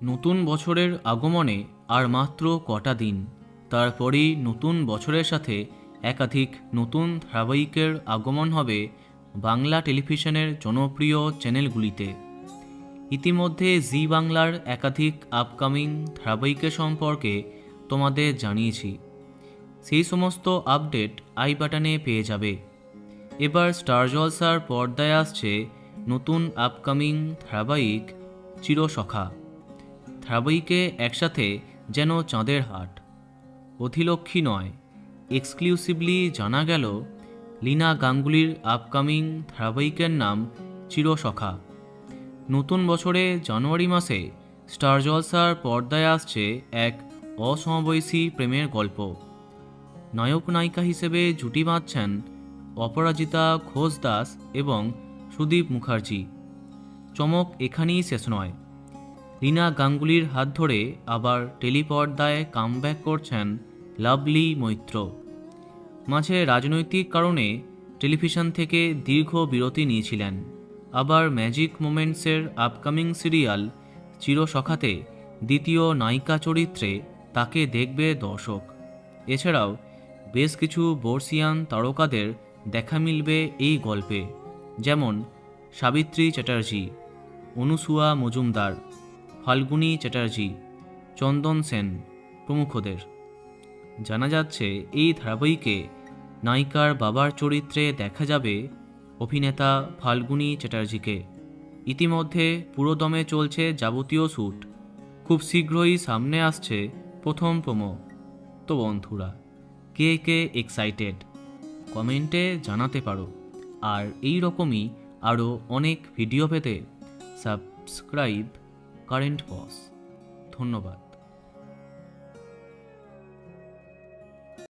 নতুন বছরের আগমনে আর মাত্র কটা দিন, তারপরেই নতুন বছরের সাথে একাধিক নতুন ধারাবাহিকের আগমন হবে বাংলা টেলিভিশনের জনপ্রিয় চ্যানেলগুলিতে। ইতিমধ্যে জি বাংলার একাধিক আপকামিং ধারাবাহিকের সম্পর্কে তোমাদের জানিয়েছি। সেই সমস্ত আপডেট আই বাটনে পেয়ে যাবে। এবার স্টার জলসার পর্দায় আসছে নতুন আপকামিং ধারাবাহিক চিরসখা। ধারাবাহিকে একসাথে যেন চাঁদের হাট। অধিলক্ষ্মী নয়, এক্সক্লুসিভলি জানা গেল লীনা গাঙ্গুলির আপকামিং ধারাবাহিকের নাম চিরসখা। নতুন বছরে জানুয়ারি মাসে স্টার জলসার পর্দায় আসছে এক অসমবয়সী প্রেমের গল্প। নায়ক নায়িকা হিসেবে জুটি বাঁধছেন অপরাজিতা ঘোষ দাস এবং সুদীপ মুখার্জি। চমক এখানেই শেষ নয়, লীনা গাঙ্গুলির হাত ধরে আবার টেলিপর্দায় কামব্যাক করছেন লাভলি মৈত্র। মাঝে রাজনৈতিক কারণে টেলিভিশন থেকে দীর্ঘ বিরতি নিয়েছিলেন। আবার ম্যাজিক মোমেন্টসের আপকামিং সিরিয়াল চিরসখাতে দ্বিতীয় নায়িকা চরিত্রে তাকে দেখবে দর্শক। এছাড়াও বেশ কিছু বর্ষিয়ান তারকাদের দেখা মিলবে এই গল্পে, যেমন সাবিত্রী চ্যাটার্জি, অনুসুয়া মজুমদার, ফাল্গুনী চ্যাটার্জি, চন্দন সেন প্রমুখদের। জানা যাচ্ছে এই ধারাবাহিকে নায়িকার বাবার চরিত্রে দেখা যাবে অভিনেতা ফাল্গুনী চ্যাটার্জিকে। ইতিমধ্যে পুরোদমে চলছে যাবতীয় শ্যুট। খুব শীঘ্রই সামনে আসছে প্রথম প্রোমো। তো বন্ধুরা, কে কে এক্সাইটেড কমেন্টে জানাতে পারো। আর এই রকমই আরও অনেক ভিডিও পেতে সাবস্ক্রাইব কারেন্ট বস। ধন্যবাদ।